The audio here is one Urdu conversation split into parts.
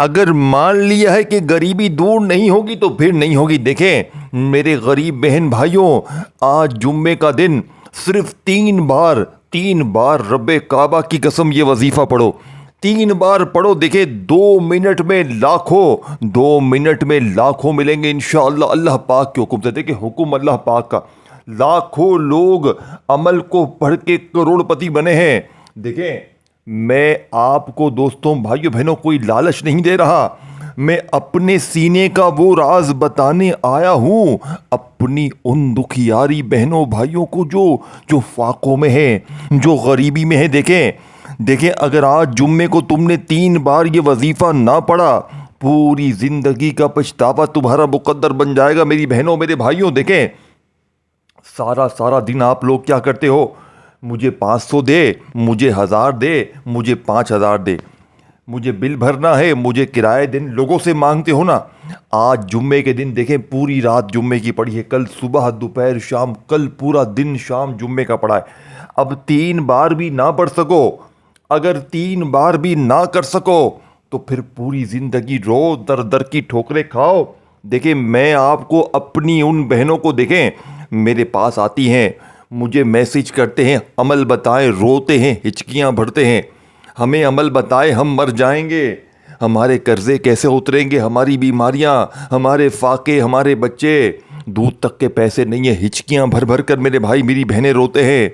اگر مان لیا ہے کہ غریبی دور نہیں ہوگی تو پھر نہیں ہوگی۔ دیکھیں میرے غریب بہن بھائیوں، آج جمعے کا دن صرف تین بار رب کعبہ کی قسم یہ وظیفہ پڑھو، 3 بار پڑھو۔ دیکھیں 2 منٹ میں لاکھوں ملیں گے انشاءاللہ اللہ پاک کے حکم سے۔ دیکھیں حکم اللہ پاک کا، لاکھوں لوگ عمل کو پڑھ کے کروڑ پتی بنے ہیں۔ دیکھیں میں آپ کو دوستوں بھائیوں بہنوں کوئی لالچ نہیں دے رہا، میں اپنے سینے کا وہ راز بتانے آیا ہوں، اپنی ان دکھیاری بہنوں بھائیوں کو جو فاقوں میں ہیں، جو غریبی میں ہیں۔ دیکھیں اگر آج جمعے کو تم نے 3 بار یہ وظیفہ نہ پڑھا، پوری زندگی کا پچھتاوا تمہارا مقدر بن جائے گا میری بہنوں میرے بھائیوں۔ دیکھیں سارا دن آپ لوگ کیا کرتے ہو، مجھے 500 دے، مجھے 1000 دے، مجھے 5000 دے، مجھے بل بھرنا ہے، مجھے کرائے دن لوگوں سے مانگتے ہو نا۔ آج جمعے کے دن دیکھیں پوری رات جمعے کی پڑھی ہے، کل صبح دوپہر شام، کل پورا دن شام جمعے کا پڑھا ہے۔ اب 3 بار بھی نہ پڑھ سکو، اگر 3 بار بھی نہ کر سکو تو پھر پوری زندگی رو در کی ٹھوکریں کھاؤ۔ دیکھیں میں آپ کو اپنی ان بہنوں کو، دیکھیں میرے پاس آتی ہیں، مجھے میسج کرتے ہیں، عمل بتائیں، روتے ہیں، ہچکیاں بھرتے ہیں، ہمیں عمل بتائیں، ہم مر جائیں گے، ہمارے قرضے کیسے اتریں گے، ہماری بیماریاں، ہمارے فاقے، ہمارے بچے، دودھ تک کے پیسے نہیں ہیں، ہچکیاں بھر کر میرے بھائی میری بہنیں روتے ہیں۔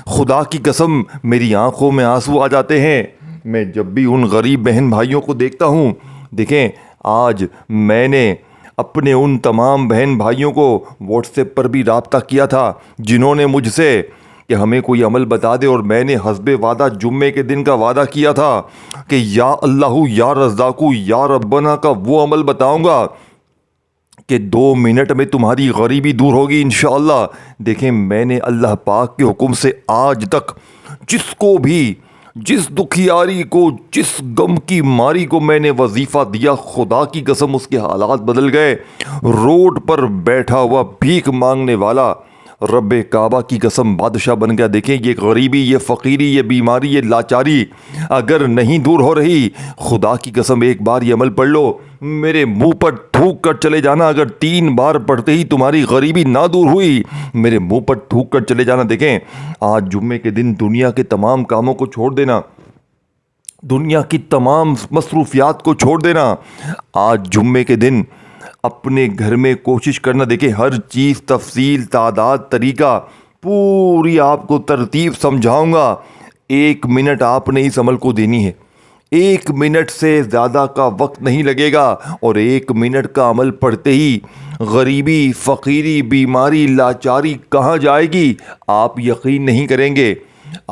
خدا کی قسم میری آنکھوں میں آنسو آ جاتے ہیں میں جب بھی ان غریب بہن بھائیوں کو دیکھتا ہوں۔ دیکھیں آج میں نے اپنے ان تمام بہن بھائیوں کو واٹس ایپ پر بھی رابطہ کیا تھا جنہوں نے مجھ سے کہ ہمیں کوئی عمل بتا دے، اور میں نے حسب وعدہ جمعے کے دن کا وعدہ کیا تھا کہ یا اللہ یا رزاق یا ربنا کا وہ عمل بتاؤں گا کہ 2 منٹ میں تمہاری غریبی دور ہوگی انشاءاللہ۔ دیکھیں میں نے اللہ پاک کے حکم سے آج تک جس کو بھی، جس دکھیاری کو، جس غم کی ماری کو میں نے وظیفہ دیا، خدا کی قسم اس کے حالات بدل گئے۔ روڈ پر بیٹھا ہوا بھیک مانگنے والا رب کعبہ کی قسم بادشاہ بن گیا۔ دیکھیں یہ غریبی، یہ فقیری، یہ بیماری، یہ لاچاری اگر نہیں دور ہو رہی، خدا کی قسم ایک بار یہ عمل پڑھ لو، میرے منہ پر تھوک کر چلے جانا۔ اگر 3 بار پڑھتے ہی تمہاری غریبی نہ دور ہوئی، میرے منہ پر تھوک کر چلے جانا۔ دیکھیں آج جمعے کے دن دنیا کے تمام کاموں کو چھوڑ دینا، دنیا کی تمام مصروفیات کو چھوڑ دینا، آج جمعے کے دن اپنے گھر میں کوشش کرنا۔ دیکھیں ہر چیز تفصیل، تعداد، طریقہ پوری آپ کو ترتیب سمجھاؤں گا۔ 1 منٹ آپ نے اس عمل کو دینی ہے، 1 منٹ سے زیادہ کا وقت نہیں لگے گا، اور 1 منٹ کا عمل پڑھتے ہی غریبی، فقیری، بیماری، لاچاری کہاں جائے گی آپ یقین نہیں کریں گے۔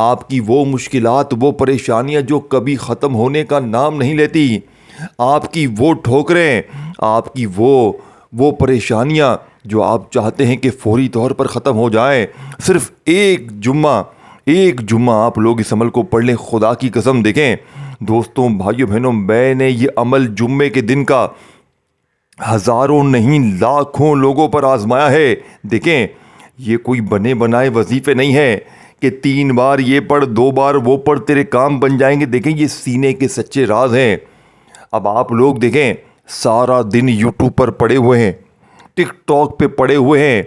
آپ کی وہ مشکلات، وہ پریشانیاں جو کبھی ختم ہونے کا نام نہیں لیتی، آپ کی وہ ٹھوکریں، آپ کی وہ پریشانیاں جو آپ چاہتے ہیں کہ فوری طور پر ختم ہو جائیں، صرف ایک جمعہ آپ لوگ اس عمل کو پڑھ لیں، خدا کی قسم۔ دیکھیں دوستوں بھائیوں بہنوں، میں نے یہ عمل جمعے کے دن کا ہزاروں نہیں لاکھوں لوگوں پر آزمایا ہے۔ دیکھیں یہ کوئی بنے بنائے وظیفے نہیں ہے کہ 3 بار یہ پڑھ، 2 بار وہ پڑھ، تیرے کام بن جائیں گے۔ دیکھیں یہ سینے کے سچے راز ہیں۔ اب آپ لوگ دیکھیں سارا دن یوٹیوب پر پڑے ہوئے ہیں، ٹک ٹاک پہ پڑے ہوئے ہیں،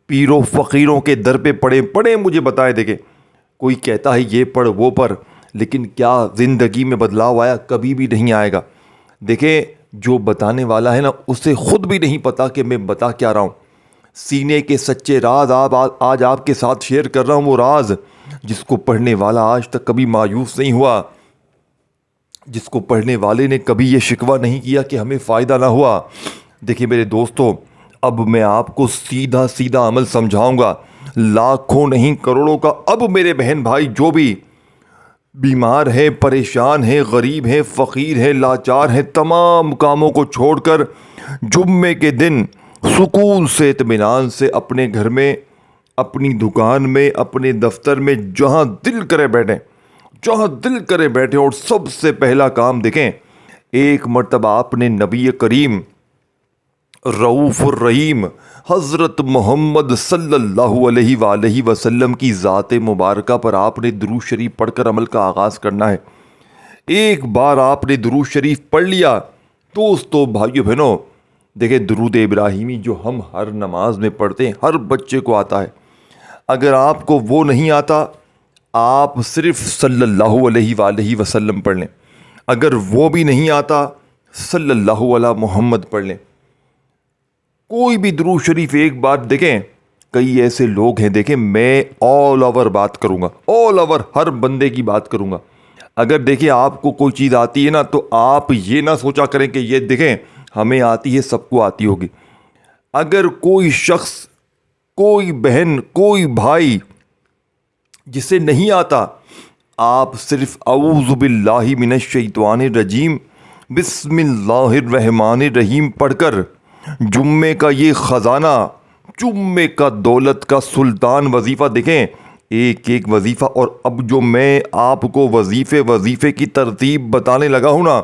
پیروں فقیروں کے در پہ پڑے مجھے بتائیں۔ دیکھیں کوئی کہتا ہے یہ پڑھ وہ پڑھ، لیکن کیا زندگی میں بدلاؤ آیا؟ کبھی بھی نہیں آئے گا۔ دیکھیں جو بتانے والا ہے نا اسے خود بھی نہیں پتا کہ میں بتا کیا رہا ہوں۔ سینے کے سچے راز آج آپ کے ساتھ شیئر کر رہا ہوں، وہ راز جس کو پڑھنے والا آج تک کبھی مایوس نہیں ہوا، جس کو پڑھنے والے نے کبھی یہ شکوہ نہیں کیا کہ ہمیں فائدہ نہ ہوا۔ دیکھیں میرے دوستوں، اب میں آپ کو سیدھا عمل سمجھاؤں گا، لاکھوں نہیں کروڑوں کا۔ اب میرے بہن بھائی جو بھی بیمار ہیں، پریشان ہیں، غریب ہیں، فقیر ہیں، لاچار ہیں، تمام کاموں کو چھوڑ کر جمعے کے دن سکون سے، اطمینان سے اپنے گھر میں، اپنی دکان میں، اپنے دفتر میں، جہاں دل کرے بیٹھیں، اور سب سے پہلا کام دیکھیں، ایک مرتبہ آپ نے نبی کریم رؤوف الرحیم حضرت محمد صلی اللہ علیہ وآلہ وسلم کی ذات مبارکہ پر آپ نے درود شریف پڑھ کر عمل کا آغاز کرنا ہے۔ ایک بار آپ نے درود شریف پڑھ لیا، دوستوں بھائیو بہنوں، دیکھیں درود ابراہیمی جو ہم ہر نماز میں پڑھتے ہیں ہر بچے کو آتا ہے. اگر آپ کو وہ نہیں آتا آپ صرف صلی اللہ علیہ وآلہ وسلم پڑھ لیں. اگر وہ بھی نہیں آتا صلی اللہ علیہ محمد پڑھ لیں. کوئی بھی درود شریف ایک بار دیکھیں. کئی ایسے لوگ ہیں دیکھیں میں آل اوور بات کروں گا، آل اوور ہر بندے کی بات کروں گا. اگر دیکھیں آپ کو کوئی چیز آتی ہے نا تو آپ یہ نہ سوچا کریں کہ یہ دیکھیں ہمیں آتی ہے سب کو آتی ہوگی. اگر کوئی شخص، کوئی بہن، کوئی بھائی جسے نہیں آتا، آپ صرف اعوذ باللہ من الشیطان الرجیم بسم اللہ الرحمن الرحیم پڑھ کر جمعے کا یہ خزانہ، جمعے کا دولت کا سلطان وظیفہ دیکھیں ایک ایک وظیفہ. اور اب جو میں آپ کو وظیفے کی ترتیب بتانے لگا ہوں نا،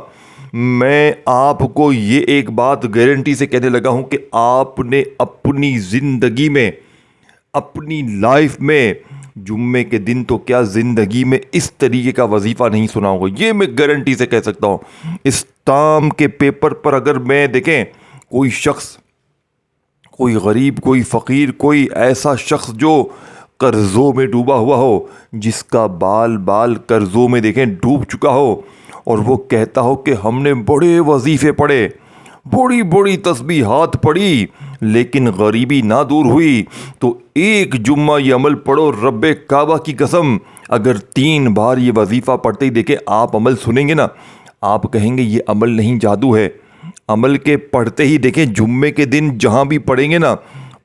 میں آپ کو یہ ایک بات گارنٹی سے کہنے لگا ہوں کہ آپ نے اپنی زندگی میں، اپنی لائف میں جمعے کے دن تو کیا زندگی میں اس طریقے کا وظیفہ نہیں سنا ہوگا. یہ میں گارنٹی سے کہہ سکتا ہوں. اسٹام کے پیپر پر اگر میں دیکھیں کوئی شخص، کوئی غریب، کوئی فقیر، کوئی ایسا شخص جو قرضوں میں ڈوبا ہوا ہو، جس کا بال قرضوں میں دیکھیں ڈوب چکا ہو، اور وہ کہتا ہو کہ ہم نے بڑے وظیفے پڑھے، بڑی بڑی تسبیحات پڑھی لیکن غریبی نہ دور ہوئی، تو ایک جمعہ یہ عمل پڑھو رب کعبہ کی قسم. اگر 3 بار یہ وظیفہ پڑھتے ہی دیکھیں آپ عمل سنیں گے نا، آپ کہیں گے یہ عمل نہیں جادو ہے. عمل کے پڑھتے ہی دیکھیں جمعے کے دن جہاں بھی پڑھیں گے نا،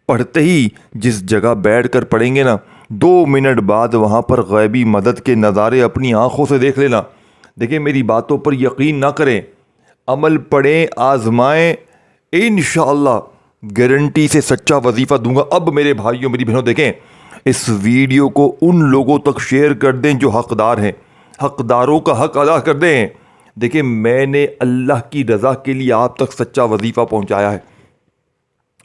پڑھتے ہی جس جگہ بیٹھ کر پڑھیں گے نا، 2 منٹ بعد وہاں پر غیبی مدد کے نظارے اپنی آنکھوں سے دیکھ لینا. دیکھیں میری باتوں پر یقین نہ کریں، عمل پڑھیں، آزمائیں، انشاءاللہ گارنٹی سے سچا وظیفہ دوں گا. اب میرے بھائیوں میری بہنوں دیکھیں اس ویڈیو کو ان لوگوں تک شیئر کر دیں جو حقدار ہیں، حقداروں کا حق ادا کر دیں. دیکھیں میں نے اللہ کی رضا کے لیے آپ تک سچا وظیفہ پہنچایا ہے،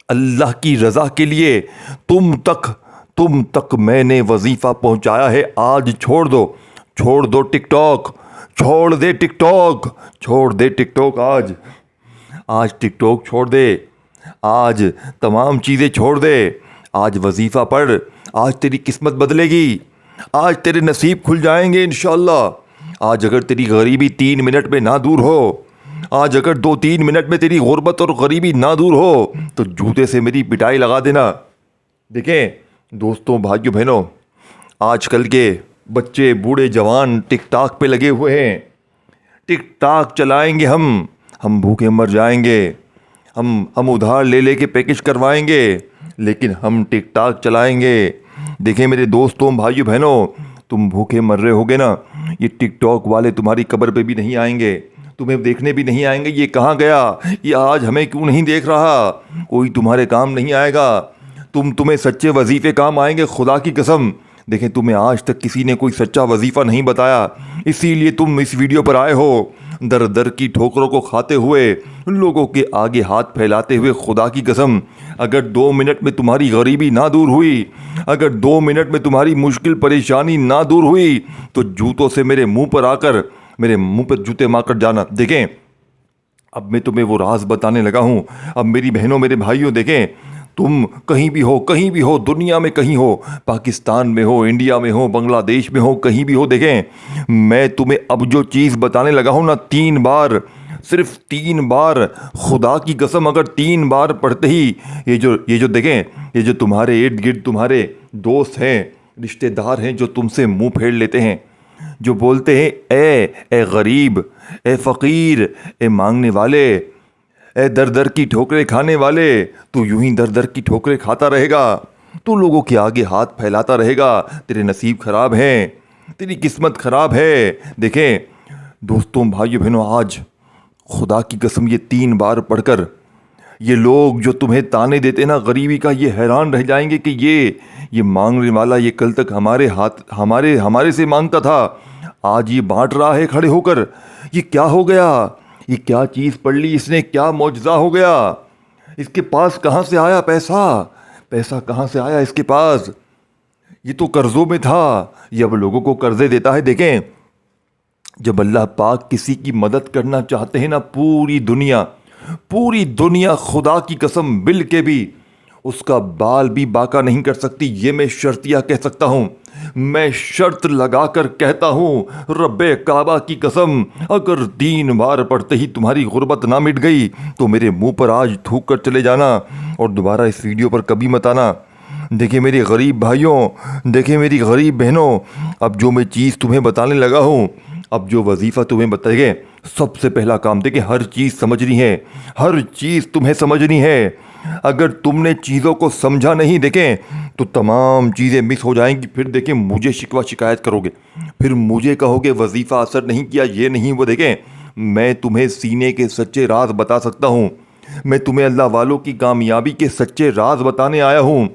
اللہ کی رضا کے لیے تم تک میں نے وظیفہ پہنچایا ہے. آج چھوڑ دو ٹک ٹاک، چھوڑ دے ٹک ٹاک. آج ٹک ٹاک چھوڑ دے، آج تمام چیزیں چھوڑ دے. آج وظیفہ پڑھ، آج تیری قسمت بدلے گی، آج تیرے نصیب کھل جائیں گے انشاءاللہ. آج اگر تیری غریبی 3 منٹ میں نہ دور ہو، آج اگر 2-3 منٹ میں تیری غربت اور غریبی نہ دور ہو تو جوتے سے میری پٹائی لگا دینا. دیکھیں دوستوں بھائیوں بہنوں، آج کل کے بچے بوڑھے جوان ٹک ٹاک پہ لگے ہوئے ہیں. ٹک ٹاک چلائیں گے ہم بھوکے مر جائیں گے، ہم ادھار لے کے پیکج کروائیں گے لیکن ہم ٹک ٹاک چلائیں گے. دیکھیں میرے دوستوں بھائیوں بہنوں، تم بھوکے مر رہے ہوگے نا، یہ ٹک ٹاک والے تمہاری قبر پہ بھی نہیں آئیں گے، تمہیں دیکھنے بھی نہیں آئیں گے. یہ کہاں گیا، یہ آج ہمیں کیوں نہیں دیکھ رہا، کوئی تمہارے کام نہیں آئے گا. تمہیں سچے وظیفے کام آئیں گے خدا کی قسم. دیکھیں تمہیں آج تک کسی نے کوئی سچا وظیفہ نہیں بتایا، اسی لیے تم اس ویڈیو پر آئے ہو در کی ٹھوکروں کو کھاتے ہوئے، لوگوں کے آگے ہاتھ پھیلاتے ہوئے. خدا کی قسم اگر 2 منٹ میں تمہاری غریبی نہ دور ہوئی، اگر 2 منٹ میں تمہاری مشکل پریشانی نہ دور ہوئی تو جوتوں سے میرے منہ پر آ کر، میرے منہ پر جوتے مار کر جانا. دیکھیں اب میں تمہیں وہ راز بتانے لگا ہوں. اب میری بہنوں میرے بھائیوں دیکھیں، تم کہیں بھی ہو دنیا میں، کہیں ہو، پاکستان میں ہو، انڈیا میں ہو، بنگلہ دیش میں ہو، کہیں بھی ہو، دیکھیں میں تمہیں اب جو چیز بتانے لگا ہوں نا، 3 بار، صرف 3 بار، خدا کی قسم اگر 3 بار پڑھتے ہی یہ جو دیکھیں یہ جو تمہارے ارد گرد تمہارے دوست ہیں، رشتہ دار ہیں جو تم سے منہ پھیر لیتے ہیں، جو بولتے ہیں اے غریب، اے فقیر، اے مانگنے والے، اے در کی ٹھوکریں کھانے والے، تو یوں ہی در کی ٹھوکریں کھاتا رہے گا، تو لوگوں کے آگے ہاتھ پھیلاتا رہے گا. تیرے نصیب خراب ہیں، تیری قسمت خراب ہے. دیکھیں دوستوں بھائیو بہنوں، آج خدا کی قسم یہ 3 بار پڑھ کر یہ لوگ جو تمہیں تانے دیتے نا غریبی کا، یہ حیران رہ جائیں گے کہ یہ مانگنے والا یہ کل تک ہمارے سے مانگتا تھا، آج یہ بانٹ رہا ہے کھڑے ہو کر. یہ کیا ہو گیا، یہ کیا چیز پڑھ لی اس نے، کیا معجزہ ہو گیا، اس کے پاس کہاں سے آیا پیسہ کہاں سے آیا اس کے پاس، یہ تو قرضوں میں تھا، یہ اب لوگوں کو قرضے دیتا ہے. دیکھیں جب اللہ پاک کسی کی مدد کرنا چاہتے ہیں نا، پوری دنیا خدا کی قسم بل کے بھی اس کا بال بھی باقا نہیں کر سکتی. یہ میں شرطیہ کہہ سکتا ہوں، میں شرط لگا کر کہتا ہوں، رب کعبہ کی قسم، اگر 3 بار پڑھتے ہی تمہاری غربت نہ مٹ گئی تو میرے منہ پر آج تھوک کر چلے جانا اور دوبارہ اس ویڈیو پر کبھی مت آنا. دیکھیں میرے غریب بھائیوں، دیکھیں میری غریب بہنوں، اب جو میں چیز تمہیں بتانے لگا ہوں، اب جو وظیفہ تمہیں بتائے گے، سب سے پہلا کام دیکھیں، ہر چیز سمجھنی ہے، ہر چیز تمہیں سمجھنی ہے. اگر تم نے چیزوں کو سمجھا نہیں دیکھیں تو تمام چیزیں مس ہو جائیں گی. پھر دیکھیں مجھے شکوہ شکایت کرو گے، پھر مجھے کہو گے وظیفہ اثر نہیں کیا، یہ نہیں وہ. دیکھیں میں تمہیں سینے کے سچے راز بتا سکتا ہوں، میں تمہیں اللہ والوں کی کامیابی کے سچے راز بتانے آیا ہوں.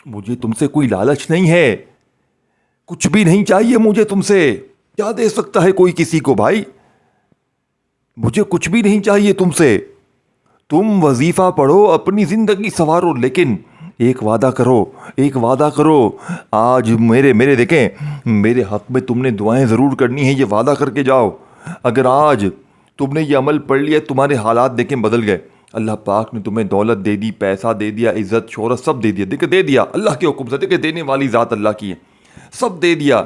مجھے تم سے کوئی لالچ نہیں ہے، کچھ بھی نہیں چاہیے مجھے تم سے. کیا دے سکتا ہے کوئی کسی کو بھائی؟ مجھے کچھ بھی نہیں چاہیے تم سے. تم وظیفہ پڑھو، اپنی زندگی سنوارو، لیکن ایک وعدہ کرو. آج میرے دیکھیں، میرے حق میں تم نے دعائیں ضرور کرنی ہیں، یہ وعدہ کر کے جاؤ. اگر آج تم نے یہ عمل پڑھ لیا، تمہارے حالات دیکھیں بدل گئے. اللہ پاک نے تمہیں دولت دے دی، پیسہ دے دیا، عزت شہرت سب دے دیا. دیکھیں دے دیا اللہ کے حکم سے، دیکھیں دینے والی ذات اللہ کی ہے، سب دے دیا.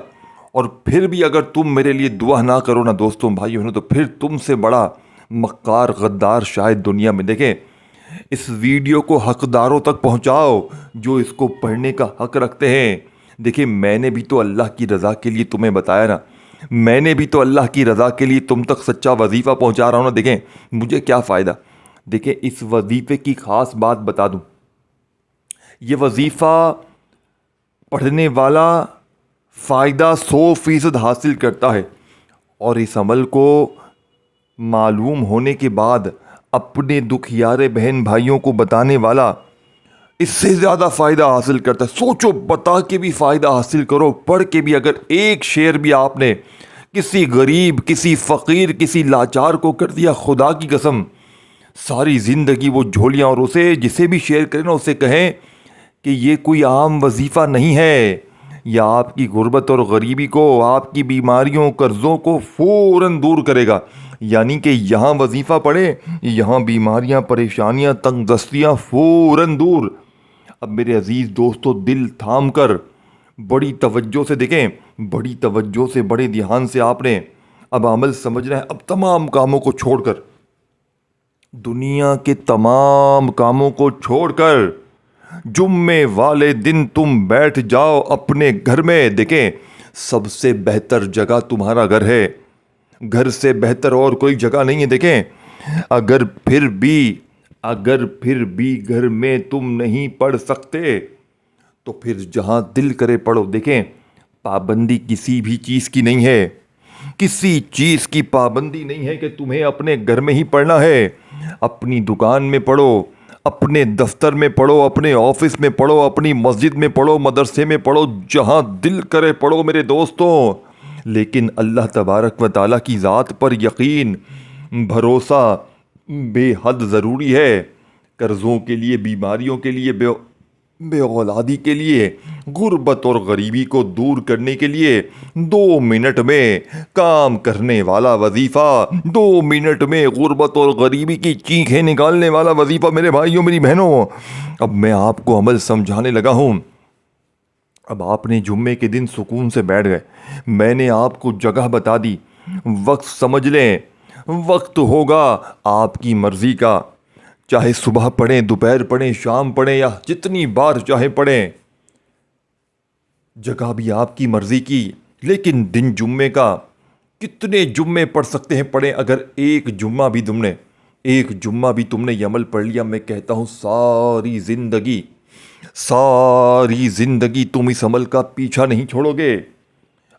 اور پھر بھی اگر تم میرے لیے دعا نہ کرو نا دوستوں بھائیوں، تو پھر تم سے بڑا مکار غدار شاید دنیا میں. دیکھیں اس ویڈیو کو حقداروں تک پہنچاؤ جو اس کو پڑھنے کا حق رکھتے ہیں. دیکھیں میں نے بھی تو اللہ کی رضا کے لیے تمہیں بتایا نا، میں نے بھی تو اللہ کی رضا کے لیے تم تک سچا وظیفہ پہنچا رہا ہوں نا. دیکھیں مجھے کیا فائدہ. دیکھیں اس وظیفے کی خاص بات بتا دوں، یہ وظیفہ پڑھنے والا فائدہ 100% حاصل کرتا ہے، اور اس عمل کو معلوم ہونے کے بعد اپنے دکھیارے بہن بھائیوں کو بتانے والا اس سے زیادہ فائدہ حاصل کرتا ہے. سوچو، بتا کے بھی فائدہ حاصل کرو، پڑھ کے بھی. اگر ایک شیئر بھی آپ نے کسی غریب، کسی فقیر، کسی لاچار کو کر دیا، خدا کی قسم ساری زندگی وہ جھولیاں. اور اسے جسے بھی شیئر کریں نا، اسے کہیں کہ یہ کوئی عام وظیفہ نہیں ہے، یہ آپ کی غربت اور غریبی کو، آپ کی بیماریوں، قرضوں کو فوراً دور کرے گا. یعنی کہ یہاں وظیفہ پڑھے، یہاں بیماریاں، پریشانیاں، تنگ دستیاں فوراً دور. اب میرے عزیز دوستو، دل تھام کر بڑی توجہ سے دیکھیں، بڑی توجہ سے، بڑے دھیان سے آپ نے اب عمل سمجھنا ہے. اب تمام کاموں کو چھوڑ کر، دنیا کے تمام کاموں کو چھوڑ کر جمعے والے دن تم بیٹھ جاؤ اپنے گھر میں. دیکھیں سب سے بہتر جگہ تمہارا گھر ہے، گھر سے بہتر اور کوئی جگہ نہیں ہے. دیکھیں اگر پھر بھی گھر میں تم نہیں پڑھ سکتے تو پھر جہاں دل کرے پڑھو. دیکھیں پابندی کسی بھی چیز کی نہیں ہے، کسی چیز کی پابندی نہیں ہے کہ تمہیں اپنے گھر میں ہی پڑھنا ہے. اپنی دکان میں پڑھو، اپنے دفتر میں پڑھو، اپنے آفس میں پڑھو، اپنی مسجد میں پڑھو، مدرسے میں پڑھو، جہاں دل کرے پڑھو میرے دوستوں. لیکن اللہ تبارک و تعالیٰ کی ذات پر یقین، بھروسہ بے حد ضروری ہے. قرضوں کے لیے، بیماریوں کے لیے، بے اولادی کے لیے، غربت اور غریبی کو دور کرنے کے لیے 2 منٹ میں کام کرنے والا وظیفہ، 2 منٹ میں غربت اور غریبی کی چیخیں نکالنے والا وظیفہ. میرے بھائیوں، میری بہنوں، اب میں آپ کو عمل سمجھانے لگا ہوں. اب آپ نے جمعے کے دن سکون سے بیٹھ گئے، میں نے آپ کو جگہ بتا دی، وقت سمجھ لیں. وقت ہوگا آپ کی مرضی کا، چاہے صبح پڑھیں، دوپہر پڑھیں، شام پڑھیں، یا جتنی بار چاہے پڑھیں. جگہ بھی آپ کی مرضی کی، لیکن دن جمعے کا کتنے جمعے پڑھ سکتے ہیں پڑھیں. اگر ایک جمعہ بھی تم نے یہ عمل پڑھ لیا، میں کہتا ہوں ساری زندگی تم اس عمل کا پیچھا نہیں چھوڑو گے.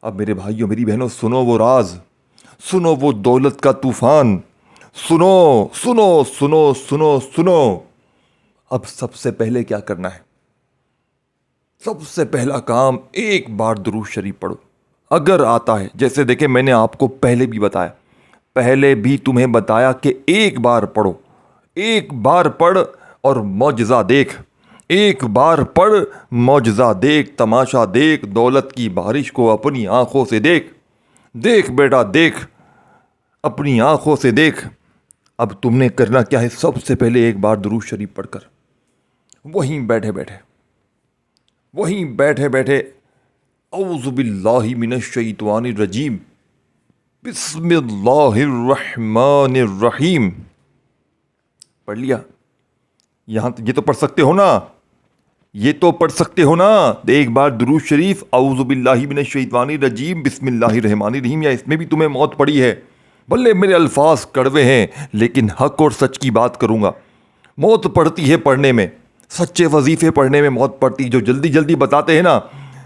اب میرے بھائیوں، میری بہنوں، سنو وہ راز، سنو وہ دولت کا طوفان، سنو. اب سب سے پہلے کیا کرنا ہے؟ سب سے پہلا کام، ایک بار درود شریف پڑھو اگر آتا ہے. جیسے دیکھیں میں نے آپ کو پہلے بھی تمہیں بتایا کہ ایک بار پڑھو، ایک بار پڑھ اور معجزہ دیکھ. ایک بار پڑھ، معجزہ دیکھ، تماشا دیکھ، دولت کی بارش کو اپنی آنکھوں سے دیکھ. دیکھ بیٹا دیکھ، اپنی آنکھوں سے دیکھ۔ اب تم نے کرنا کیا ہے؟ سب سے پہلے ایک بار درود شریف پڑھ کر وہیں بیٹھے بیٹھے اعوذ باللہ من الشیطان الرجیم بسم اللہ الرحمن الرحیم پڑھ لیا؟ یہاں یہ تو پڑھ سکتے ہو نا، ایک بار درود شریف اعوذ باللہ من الشیطان الرجیم بسم اللہ الرحمن الرحیم، یا اس میں بھی تمہیں موت پڑی ہے؟ بھلے میرے الفاظ کڑوے ہیں لیکن حق اور سچ کی بات کروں گا۔ موت پڑتی ہے پڑھنے میں، سچے وظیفے پڑھنے میں موت پڑتی، جو جلدی جلدی بتاتے ہیں نا،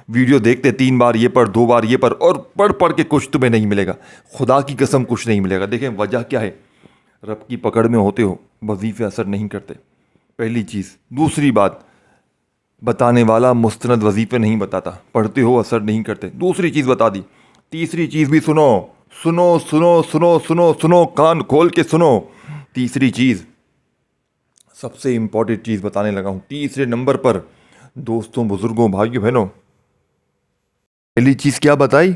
ویڈیو دیکھتے 3 بار یہ پڑھ 2 بار یہ پڑھ، اور پڑھ کے کچھ تمہیں نہیں ملے گا، خدا کی قسم کچھ نہیں ملے گا۔ دیکھیں وجہ کیا ہے؟ رب کی پکڑ میں ہوتے ہو، وظیفے اثر نہیں کرتے، پہلی چیز۔ دوسری بات، بتانے والا مستند وظیفے نہیں بتاتا، پڑھتے ہو اثر نہیں کرتے، دوسری چیز بتا دی۔ تیسری چیز بھی سنو سنو سنو سنو سنو سنو، کان کھول کے سنو۔ تیسری چیز، سب سے امپورٹنٹ چیز بتانے لگا ہوں، تیسرے نمبر پر دوستوں، بزرگوں، بھائیوں، بہنوں، پہلی چیز کیا بتائی؟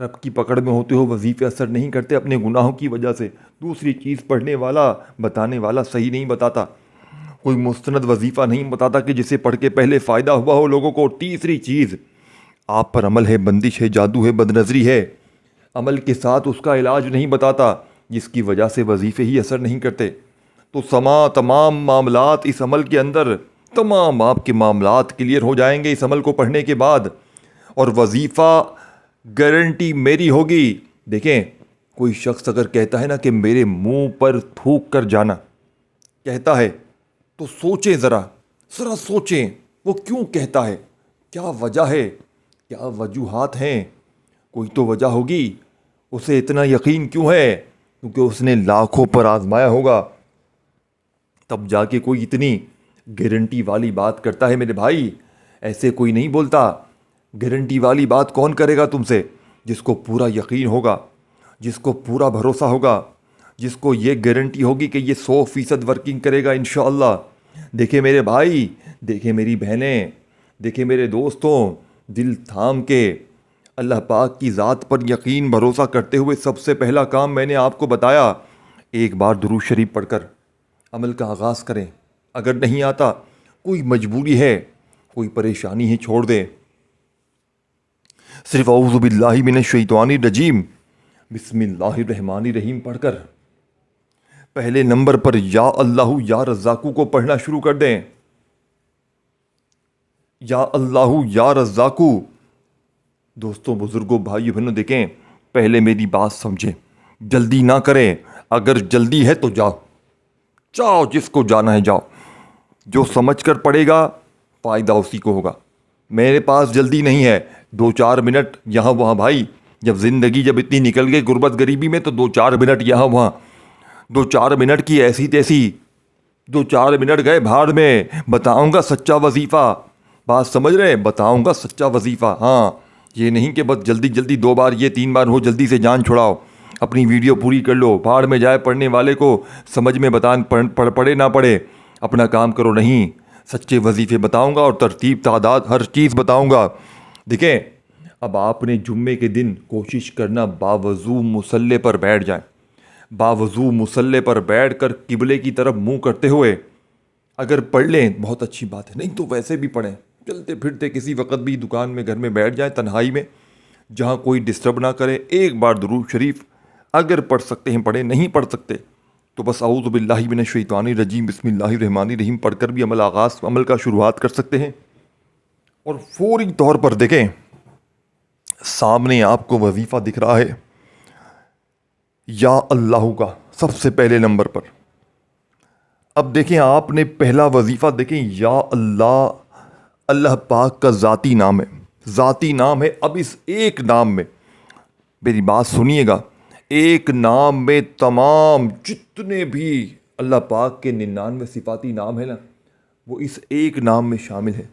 رب کی پکڑ میں ہوتے ہو، وظیفے اثر نہیں کرتے اپنے گناہوں کی وجہ سے۔ دوسری چیز، پڑھنے والا بتانے والا صحیح نہیں بتاتا، کوئی مستند وظیفہ نہیں بتاتا کہ جسے پڑھ کے پہلے فائدہ ہوا ہو لوگوں کو۔ تیسری چیز، آپ پر عمل ہے، بندش ہے، جادو ہے، بد نظری ہے، عمل کے ساتھ اس کا علاج نہیں بتاتا، جس کی وجہ سے وظیفے ہی اثر نہیں کرتے۔ تو تمام معاملات اس عمل کے اندر، تمام آپ کے معاملات کلیئر ہو جائیں گے اس عمل کو پڑھنے کے بعد، اور وظیفہ گارنٹی میری ہوگی۔ دیکھیں، کوئی شخص اگر کہتا ہے نا کہ میرے منہ پر تھوک کر جانا کہتا ہے، تو سوچیں ذرا سوچیں وہ کیوں کہتا ہے، کیا وجہ ہے، کیا وجوہات ہیں؟ کوئی تو وجہ ہوگی، اسے اتنا یقین کیوں ہے؟ کیونکہ اس نے لاکھوں پر آزمایا ہوگا، تب جا کے کوئی اتنی گارنٹی والی بات کرتا ہے۔ میرے بھائی، ایسے کوئی نہیں بولتا۔ گارنٹی والی بات کون کرے گا تم سے؟ جس کو پورا یقین ہوگا، جس کو پورا بھروسہ ہوگا، جس کو یہ گارنٹی ہوگی کہ یہ 100% ورکنگ کرے گا انشاءاللہ۔ دیکھیں میرے بھائی، دیکھیں میری بہنیں، دیکھیں میرے دوستوں، دل تھام کے اللہ پاک کی ذات پر یقین بھروسہ کرتے ہوئے سب سے پہلا کام میں نے آپ کو بتایا، ایک بار درود شریف پڑھ کر عمل کا آغاز کریں۔ اگر نہیں آتا، کوئی مجبوری ہے، کوئی پریشانی ہے، چھوڑ دیں، صرف اعوذ باللہ من الشیطان الرجیم بسم اللہ الرحمن الرحیم پڑھ کر پہلے نمبر پر یا اللہ یا رزاقو کو پڑھنا شروع کر دیں۔ یا اللہ یا رزاقو، دوستوں، بزرگوں، بھائیو، بہنوں، دیکھیں پہلے میری بات سمجھیں، جلدی نہ کریں۔ اگر جلدی ہے تو جاؤ، جس کو جانا ہے جاؤ، جو سمجھ کر پڑے گا فائدہ اسی کو ہوگا۔ میرے پاس جلدی نہیں ہے، 2-4 منٹ یہاں وہاں بھائی، جب اتنی نکل گئی غربت غریبی میں، تو 2-4 منٹ یہاں وہاں، 2-4 منٹ کی ایسی تیسی، 2-4 منٹ گئے بھاڑ میں۔ بتاؤں گا سچا وظیفہ، بات سمجھ رہے ہیں؟ بتاؤں گا سچا وظیفہ، ہاں، یہ نہیں کہ بس جلدی 2 بار یہ 3 بار ہو، جلدی سے جان چھڑاؤ، اپنی ویڈیو پوری کر لو، بھاڑ میں جائے پڑھنے والے کو سمجھ میں پڑھے نہ پڑھے، اپنا کام کرو۔ نہیں، سچے وظیفے بتاؤں گا اور ترتیب تعداد ہر چیز بتاؤں گا۔ دیکھیں، اب آپ نے جمعے کے دن کوشش کرنا باوضو مصلی پر بیٹھ جائیں، باوضو مصلی پر بیٹھ کر قبلے کی طرف منہ کرتے ہوئے اگر پڑھ لیں بہت اچھی بات ہے، نہیں تو ویسے بھی پڑھیں، چلتے پھرتے کسی وقت بھی دکان میں، گھر میں بیٹھ جائیں تنہائی میں، جہاں کوئی ڈسٹرب نہ کرے، ایک بار درود شریف اگر پڑھ سکتے ہیں پڑھیں، نہیں پڑھ سکتے تو بس اعوذ باللہ من الشیطان الرجیم بسم اللہ الرحمن الرحیم پڑھ کر بھی عمل کا شروعات کر سکتے ہیں۔ اور فوری طور پر دیکھیں، سامنے آپ کو وظیفہ دکھ رہا ہے یا اللہ کا سب سے پہلے نمبر پر۔ اب دیکھیں، آپ نے پہلا وظیفہ دیکھیں، یا اللہ، اللہ پاک کا ذاتی نام ہے، ذاتی نام ہے۔ اب اس ایک نام میں، میری بات سنیے گا، ایک نام میں تمام جتنے بھی اللہ پاک کے 99 صفاتی نام ہیں نا، وہ اس ایک نام میں شامل ہے۔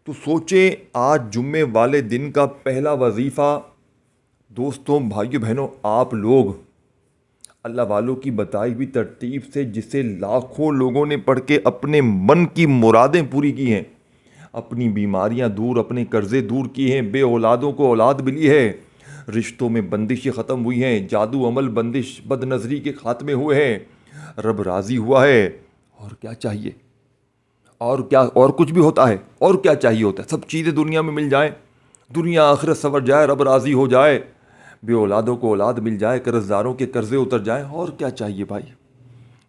تو سوچیں، آج جمعے والے دن کا پہلا وظیفہ، دوستوں، بھائیو، بہنوں، آپ لوگ اللہ والوں کی بتائی ہوئی ترتیب سے، جسے لاکھوں لوگوں نے پڑھ کے اپنے من کی مرادیں پوری کی ہیں، اپنی بیماریاں دور، اپنے قرضے دور کیے ہیں، بے اولادوں کو اولاد ملی ہے، رشتوں میں بندشیں ختم ہوئی ہیں، جادو عمل بندش بد نظری کے خاتمے ہوئے ہیں، رب راضی ہوا ہے، اور کیا چاہیے؟ اور کیا، اور کچھ بھی ہوتا ہے؟ اور کیا چاہیے ہوتا ہے؟ سب چیزیں دنیا میں مل جائیں، دنیا آخرت سنور جائے، رب راضی ہو جائے، بے اولادوں کو اولاد مل جائے، قرض داروں کے قرضے اتر جائیں، اور کیا چاہیے بھائی؟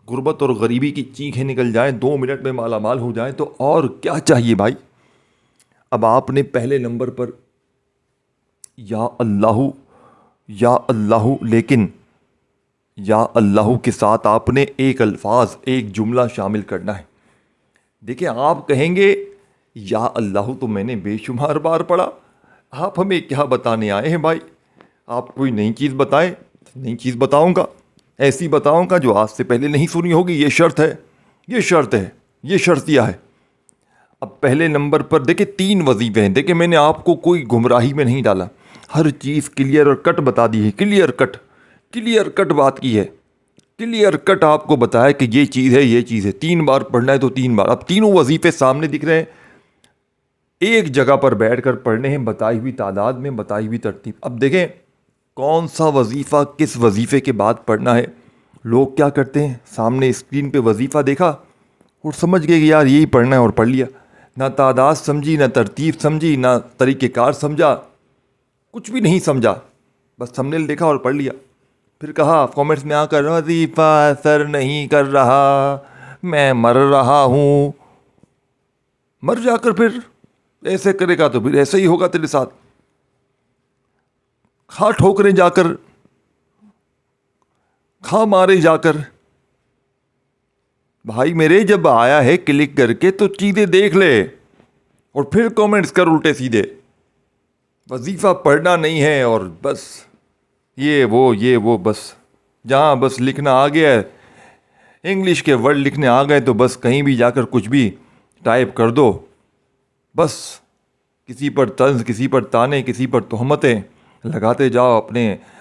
غربت اور غریبی کی چیخیں نکل جائیں، 2 منٹ میں مالا مال ہو جائیں، تو اور کیا چاہیے بھائی؟ اب آپ نے پہلے نمبر پر یا اللہ، یا اللہ، لیکن یا اللہ کے ساتھ آپ نے ایک الفاظ، ایک جملہ شامل کرنا ہے۔ دیکھیں، آپ کہیں گے یا اللہ تو میں نے بے شمار بار پڑھا، آپ ہمیں کیا بتانے آئے ہیں بھائی؟ آپ کوئی نئی چیز بتائیں۔ نئی چیز بتاؤں گا، ایسی بتاؤں گا جو آج سے پہلے نہیں سنی ہوگی، یہ شرط ہے، یہ شرط ہے، یہ شرطیہ ہے۔ اب پہلے نمبر پر دیکھیں 3 وظیفے ہیں۔ دیکھیں، میں نے آپ کو کوئی گمراہی میں نہیں ڈالا، ہر چیز کلیئر اور کٹ بتا دی ہے، کلیئر کٹ، کلیئر کٹ بات کی ہے، کلیئر کٹ آپ کو بتایا کہ یہ چیز ہے، یہ چیز ہے، 3 بار پڑھنا ہے تو 3 بار۔ اب تینوں وظیفے سامنے دکھ رہے ہیں، ایک جگہ پر بیٹھ کر پڑھنے ہیں، بتائی ہوئی تعداد میں، بتائی ہوئی ترتیب۔ اب دیکھیں کون سا وظیفہ کس وظیفے کے بعد پڑھنا ہے۔ لوگ کیا کرتے ہیں، سامنے اسکرین پہ وظیفہ دیکھا اور سمجھ گئے کہ یار یہی پڑھنا ہے، اور پڑھ لیا، نہ تعداد سمجھی، نہ ترتیب سمجھی، نہ طریقہ کار سمجھا، کچھ بھی نہیں سمجھا، بس تھمبنیل دیکھا اور پڑھ لیا۔ پھر کہا کامنٹس میں آ کر وظیفہ اثر نہیں کر رہا، میں مر رہا ہوں۔ مر جا کر پھر ایسے کرے گا تو پھر ایسے ہی ہوگا تیرے ساتھ، کھا ٹھوکریں جا کر، کھا مارے جا کر۔ بھائی میرے جب آیا ہے کلک کر کے تو چیزیں دیکھ لے، اور پھر کامنٹس کر الٹے سیدھے۔ وظیفہ پڑھنا نہیں ہے اور بس یہ وہ بس جہاں بس لکھنا آ گیا ہے، انگلش کے ورڈ لکھنے آ گئے تو بس کہیں بھی جا کر کچھ بھی ٹائپ کر دو، بس کسی پر طنز، کسی پر تانے، کسی پر تہمتیں لگاتے جاؤ،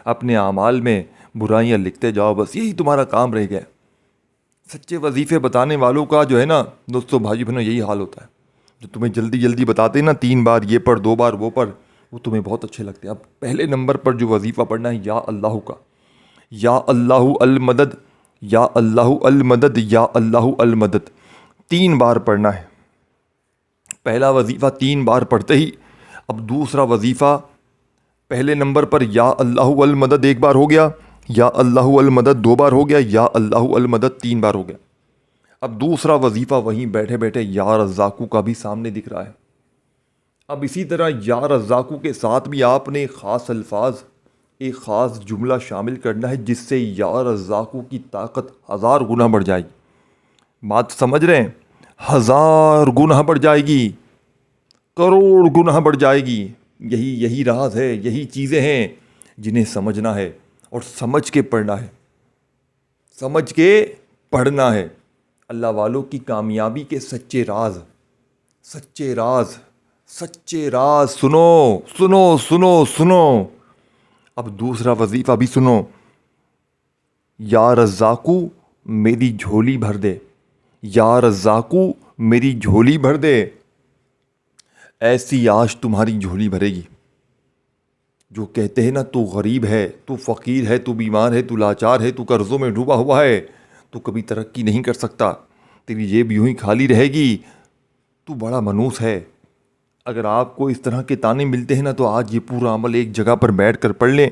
اپنے اعمال میں برائیاں لکھتے جاؤ، بس یہی تمہارا کام رہ گیا۔ سچے وظیفے بتانے والوں کا جو ہے نا دوستو، بھائی بہنوں، یہی حال ہوتا ہے۔ جو تمہیں جلدی جلدی بتاتے ہیں نا، 3 بار یہ پڑھ، 2 بار وہ پڑھ، وہ تمہیں بہت اچھے لگتے ہیں۔ اب پہلے نمبر پر جو وظیفہ پڑھنا ہے یا اللہ کا، یا اللہ المدد، یا اللہ المدد، یا اللہ المدد، 3 بار پڑھنا ہے۔ پہلا وظیفہ 3 بار پڑھتے ہی اب دوسرا وظیفہ، پہلے نمبر پر یا اللہ المدد 1 بار ہو گیا، یا اللہ المدد 2 بار ہو گیا، یا اللہ المدد 3 بار ہو گیا۔ اب دوسرا وظیفہ وہیں بیٹھے بیٹھے یا رزاقو کا بھی سامنے دکھ رہا ہے۔ اب اسی طرح یا رزاقو کے ساتھ بھی آپ نے خاص الفاظ، ایک خاص جملہ شامل کرنا ہے، جس سے یا رزاقو کی طاقت 1000 گنا بڑھ جائے گی۔ بات سمجھ رہے ہیں؟ 1000 گنا بڑھ جائے گی، کروڑ گنا بڑھ جائے گی۔ یہی راز ہے، یہی چیزیں ہیں جنہیں سمجھنا ہے، اور سمجھ کے پڑھنا ہے، سمجھ کے پڑھنا ہے۔ اللہ والوں کی کامیابی کے سچے راز، سچے راز، سچے راز سنو سنو سنو سنو۔ اب دوسرا وظیفہ بھی سنو، یا رزاقو میری جھولی بھر دے، یا رزاقو میری جھولی بھر دے۔ ایسی آج تمہاری جھولی بھرے گی۔ جو کہتے ہیں نا تو غریب ہے، تو فقیر ہے، تو بیمار ہے، تو لاچار ہے، تو قرضوں میں ڈوبا ہوا ہے، تو کبھی ترقی نہیں کر سکتا، تیری جیب یوں ہی خالی رہے گی، تو بڑا منوس ہے۔ اگر آپ کو اس طرح کے تانے ملتے ہیں نا تو آج یہ پورا عمل ایک جگہ پر بیٹھ کر پڑھ لیں،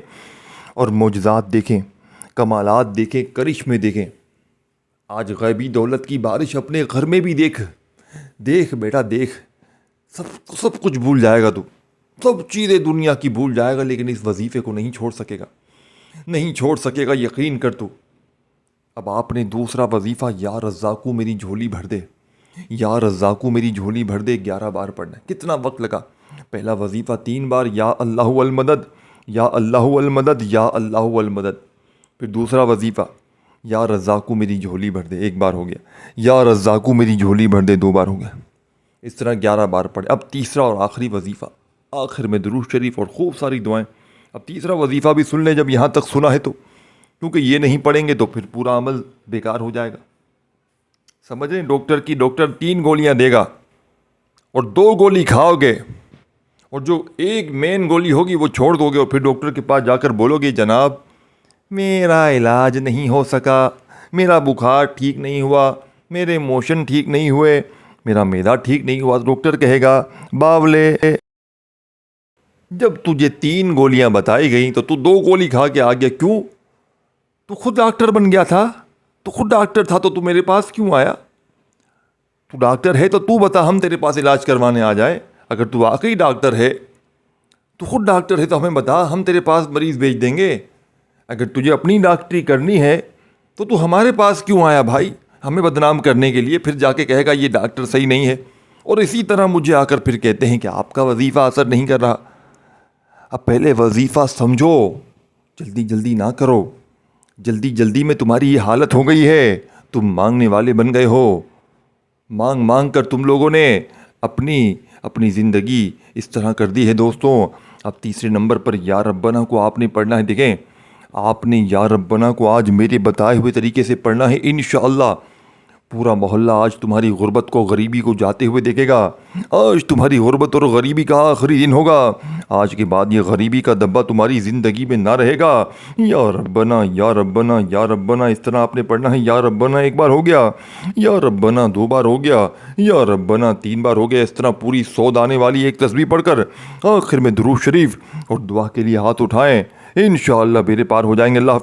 اور معجزات دیکھیں، کمالات دیکھیں، کرشمے دیکھیں۔ آج غیبی دولت کی بارش اپنے گھر میں بھی دیکھ، دیکھ بیٹا دیکھ، سب کچھ بھول جائے گا تو، سب چیزیں دنیا کی بھول جائے گا، لیکن اس وظیفے کو نہیں چھوڑ سکے گا، نہیں چھوڑ سکے گا، یقین کر تو۔ اب آپ نے دوسرا وظیفہ یا رزاقو میری جھولی بھر دے، یا رزاقو میری جھولی بھر دے 11 بار پڑھنا ہے۔ کتنا وقت لگا؟ پہلا وظیفہ 3 بار، یا اللہ المدد، یا اللہ المدد، یا اللہ المدد۔ پھر دوسرا وظیفہ یا رزاقو میری جھولی بھر دے، 1 بار ہو گیا، یا رزاقو میری جھولی بھر دے 2 بار ہو گیا۔ اس طرح 11 بار پڑھے۔ اب تیسرا اور آخری وظیفہ، آخر میں درود شریف اور خوب ساری دعائیں۔ اب تیسرا وظیفہ بھی سن لیں جب یہاں تک سنا ہے تو، کیونکہ یہ نہیں پڑھیں گے تو پھر پورا عمل بیکار ہو جائے گا۔ سمجھ رہے ہیں؟ ڈاکٹر 3 گولیاں دے گا اور 2 گولی کھاؤ گے اور جو ایک مین گولی ہوگی وہ چھوڑ دو گے اور پھر ڈاکٹر کے پاس جا کر بولو گے جناب میرا علاج نہیں ہو سکا، میرا بخار ٹھیک نہیں ہوا، میرے موشن ٹھیک نہیں ہوئے، میرا معدہ ٹھیک نہیں ہوا، ڈاکٹر کہے گا باولے جب تجھے 3 گولیاں بتائی گئیں تو 2 گولی کھا کے آ گیا، کیوں؟ تو خود ڈاکٹر بن گیا تھا، تو خود ڈاکٹر تھا تو میرے پاس کیوں آیا؟ تو ڈاکٹر ہے تو بتا ہم تیرے پاس علاج کروانے آ جائیں۔ اگر تو واقعی ڈاکٹر ہے تو خود ڈاکٹر ہے تو ہمیں بتا، ہم تیرے پاس مریض بھیج دیں گے۔ اگر تجھے اپنی ڈاکٹری کرنی ہے تو ہمارے پاس کیوں آیا بھائی؟ ہمیں بدنام کرنے کے لیے، پھر جا کے کہے گا یہ ڈاکٹر صحیح نہیں ہے، اور اسی طرح مجھے آ کر پھر کہتے ہیں کہ آپ کا وظیفہ اثر نہیں کر رہا۔ اب پہلے وظیفہ سمجھو، جلدی جلدی نہ کرو، جلدی جلدی میں تمہاری یہ حالت ہو گئی ہے، تم مانگنے والے بن گئے ہو، مانگ مانگ کر تم لوگوں نے اپنی زندگی اس طرح کر دی ہے دوستوں۔ اب تیسرے نمبر پر یا ربنا کو آپ نے پڑھنا ہے۔ دیکھیں آپ نے یا ربنا کو آج میرے بتائے ہوئے طریقے سے پڑھنا ہے، انشاءاللہ پورا محلہ آج تمہاری غربت کو، غریبی کو جاتے ہوئے دیکھے گا۔ آج تمہاری غربت اور غریبی کا آخری دن ہوگا، آج کے بعد یہ غریبی کا دبا تمہاری زندگی میں نہ رہے گا۔ یا ربنا یا ربنا یا ربنا، اس طرح آپ نے پڑھنا ہے۔ یا ربنا 1 بار ہو گیا، یا ربنا 2 بار ہو گیا، یا ربنا 3 بار ہو گیا، اس طرح پوری 100 دانے والی ایک تسبیح پڑھ کر آخر میں درود شریف اور دعا کے لیے ہاتھ اٹھائیں، انشاءاللہ بیڑے پار ہو جائیں گے۔ اللہ